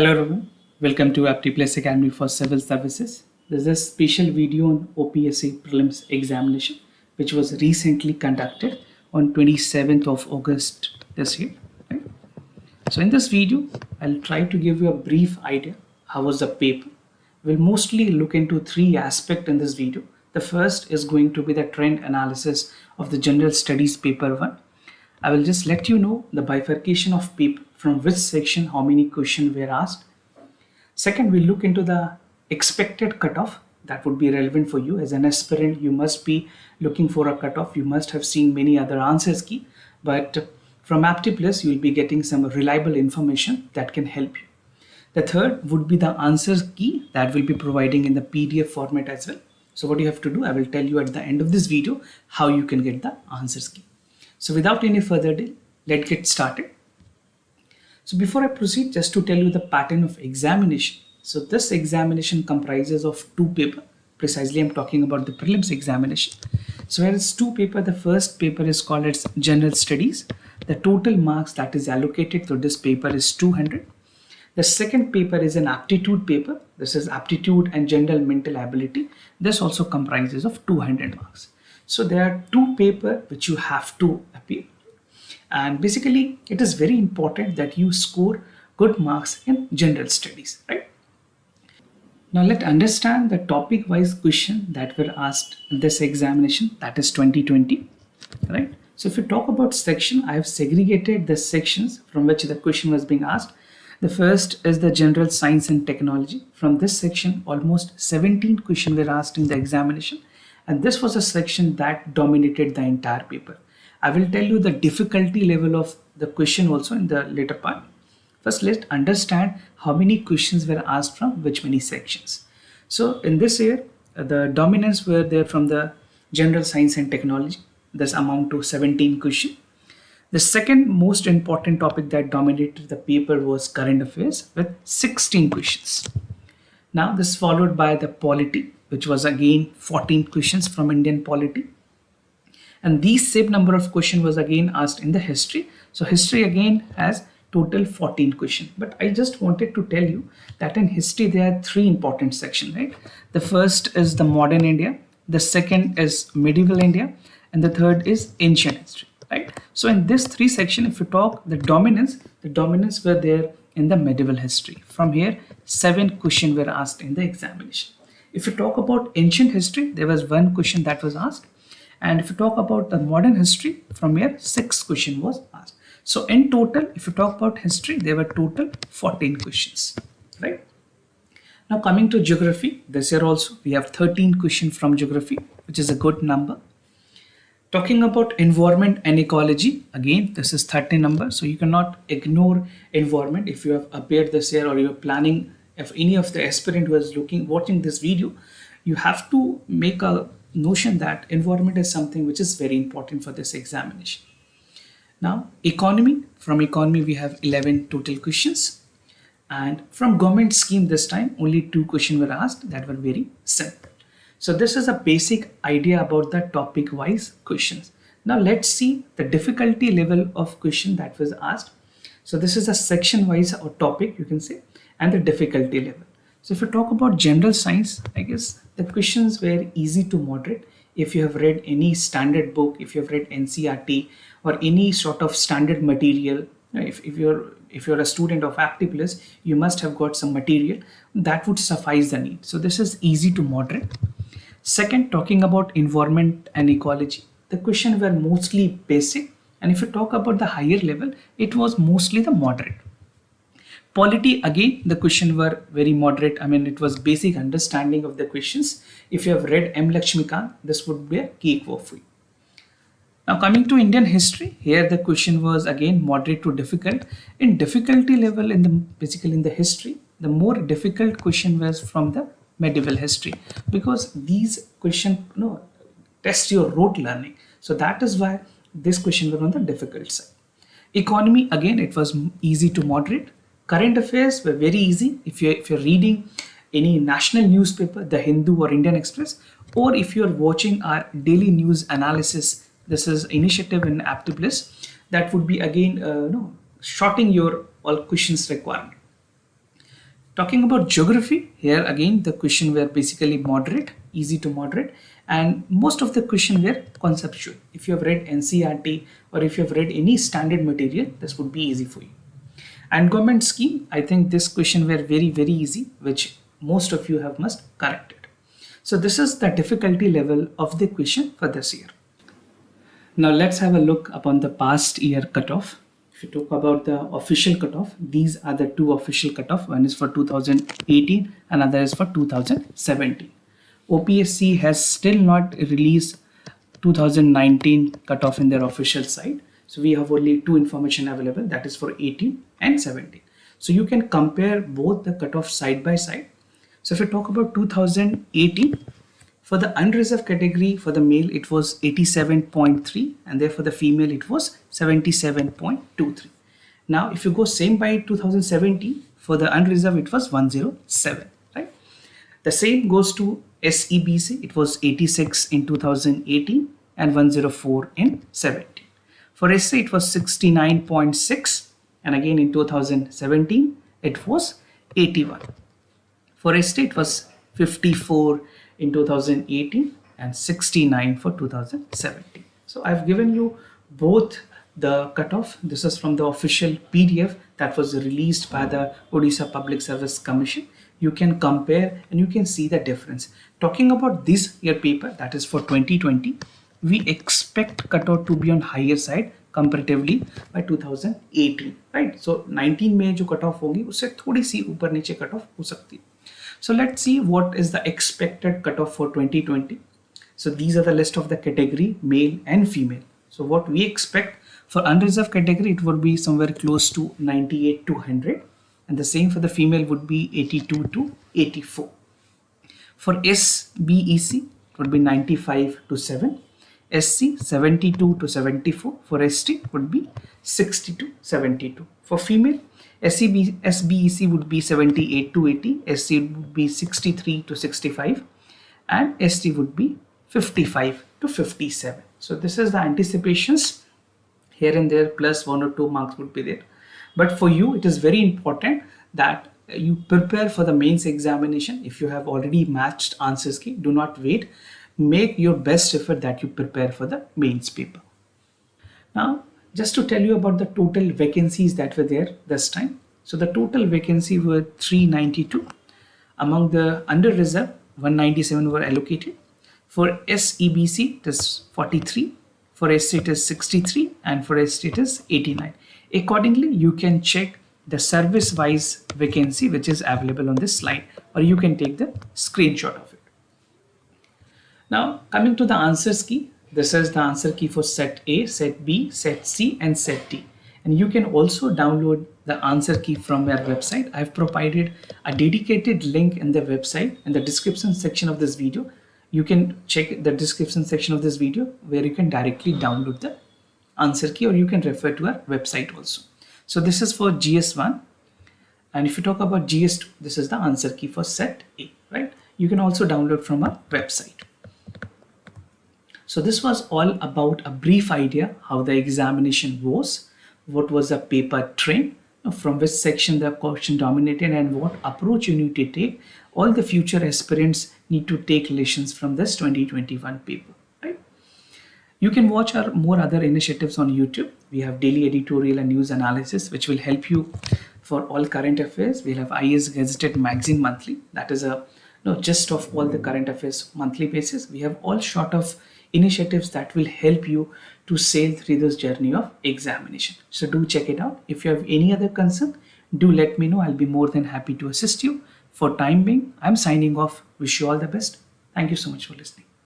Hello everyone, welcome to APT+ Academy for Civil Services. This is a special video on OPSC Prelims examination which was recently conducted on 27th of August this year. Right? So in this video, I'll try to give you a brief idea how was the paper. We'll mostly look into three aspects in this video. The first is going to be the trend analysis of the General Studies paper 1. I will just let you know the bifurcation of paper, from which section how many questions were asked. Second, we'll look into the expected cutoff that would be relevant for you. As an aspirant, you must be looking for a cutoff. You must have seen many other answers key, but from APT+, you will be getting some reliable information that can help you. The third would be the answers key that will be providing in the PDF format as well. So what you have to do, I will tell you at the end of this video how you can get the answers key. So without any further delay, let's get started. So before I proceed, just to tell you the pattern of examination. So this examination comprises of two papers. Precisely, I'm talking about the prelims examination. So here is two papers. The first paper is called as General Studies. The total marks that is allocated to this paper is 200. The second paper is an aptitude paper. This is aptitude and general mental ability. This also comprises of 200 marks. So there are two papers which you have to appear. And basically, it is very important that you score good marks in general studies, right? Now let's understand the topic-wise question that were asked in this examination, that is 2020, right? So if you talk about section, I have segregated the sections from which the question was being asked. The first is the general science and technology. From this section, almost 17 questions were asked in the examination. And this was a section that dominated the entire paper. I will tell you the difficulty level of the question also in the later part. First, let's understand how many questions were asked from which many sections. So in this year, the dominance were there from the general science and technology. This amount to 17 questions. The second most important topic that dominated the paper was current affairs with 16 questions. Now this followed by the polity, which was again 14 questions from Indian polity. And these same number of questions was again asked in the history. So history again has total 14 questions. But I just wanted to tell you that in history there are three important sections, right? The first is the modern India. The second is medieval India. And the third is ancient history, right? So in this three section, if you talk the dominance were there in the medieval history. From here, 7 questions were asked in the examination. If you talk about ancient history, there was 1 question that was asked. And if you talk about the modern history, from here 6 questions was asked. So in total, if you talk about history, there were total 14 questions, right? Now coming to geography, this year also we have 13 questions from geography, which is a good number. Talking about environment and ecology, again this is 30 number, so you cannot ignore environment. If you have appeared this year or you're planning, if any of the aspirant who is watching this video, you have to make a notion that environment is something which is very important for this examination. Now economy, from economy we have 11 total questions, and from government scheme this time only 2 questions were asked that were very simple. So this is a basic idea about the topic wise questions. Now let's see the difficulty level of question that was asked. So this is a section wise or topic you can say, and the difficulty level. So if you talk about general science, I guess the questions were easy to moderate. If you have read any standard book, if you have read NCERT or any sort of standard material, if you're a student of APT+, you must have got some material that would suffice the need. So this is easy to moderate. Second, talking about environment and ecology, the questions were mostly basic. And if you talk about the higher level, it was mostly the moderate. Polity, again, the questions were very moderate. I mean, it was basic understanding of the questions. If you have read M. Lakshmikant, this would be a cake for you. Now coming to Indian history, here the question was again moderate to difficult. In difficulty level, basically in the history, the more difficult question was from the medieval history, because these questions test your rote learning. So that is why this question were on the difficult side. Economy, again, it was easy to moderate. Current affairs were very easy. If you're reading any national newspaper, the Hindu or Indian Express, or if you're watching our daily news analysis, this is initiative in APT+, that would be again shorting your all questions requirement. Talking about geography, here again the question were basically moderate, easy to moderate, and most of the question were conceptual. If you have read NCERT or if you have read any standard material, this would be easy for you. And government scheme, I think this question were very easy, which most of you have must corrected. So this is the difficulty level of the question for this year. Now let's have a look upon the past year cutoff. If you talk about the official cutoff, these are the two official cutoff. One is for 2018, another is for 2017. OPSC has still not released 2019 cutoff in their official site. So we have only two information available, that is for 18 and 17. So you can compare both the cutoff side by side. So if you talk about 2018, for the unreserved category, for the male it was 87.3 and there for the female it was 77.23. Now if you go same by 2017, for the unreserved it was 107, right? The same goes to SEBC, it was 86 in 2018 and 104 in 17. For SC it was 69.6 and again in 2017 it was 81. For ST it was 54 in 2018 and 69 for 2017. So I've given you both the cutoff. This is from the official PDF that was released by the Odisha Public Service Commission. You can compare and you can see the difference. Talking about this year paper, that is for 2020, we expect cutoff to be on higher side comparatively by 2018, right? So 19 में जो cutoff होगी उससे थोड़ी सी ऊपर नीचे cutoff हो सकती है. So let's see what is the expected cutoff for 2020. So these are the list of the category, male and female. So what we expect for unreserved category, it would be somewhere close to 98 to 100. And the same for the female would be 82 to 84. For SBEC, it would be 95 to 7. SC, 72 to 74. For ST, would be 60 to 72. For female, SBEC would be 78 to 80, SC would be 63 to 65, and ST would be 55 to 57. So this is the anticipations. Here and there plus 1 or 2 marks would be there. But for you, it is very important that you prepare for the mains examination. If you have already matched answers key, do not wait. Make your best effort that you prepare for the mains paper. Now, just to tell you about the total vacancies that were there this time. So the total vacancy were 392. Among the under reserve, 197 were allocated. For SEBC, it is 43. For SC, it is 63. And for ST, it is 89. Accordingly, you can check the service-wise vacancy which is available on this slide, or you can take the screenshot of it. Now, coming to the answers key. This is the answer key for set A, set B, set C and set D. And you can also download the answer key from our website. I've provided a dedicated link in the website in the description section of this video. You can check the description section of this video where you can directly download the answer key, or you can refer to our website also. So this is for GS1. And if you talk about GS2, this is the answer key for set A, right? You can also download from our website. So this was all about a brief idea how the examination was, what was the paper trend, from which section the question dominated, and what approach you need to take. All the future aspirants need to take lessons from this 2021 paper, right? You can watch our more other initiatives on YouTube. We have daily editorial and news analysis, which will help you for all current affairs. We'll have IS Gazetted Magazine Monthly. That is a gist of all the current affairs monthly basis. We have all sort of initiatives that will help you to sail through this journey of examination. So do check it out. If you have any other concern, do let me know. I'll be more than happy to assist you. For time being, I'm signing off. Wish you all the best. Thank you so much for listening.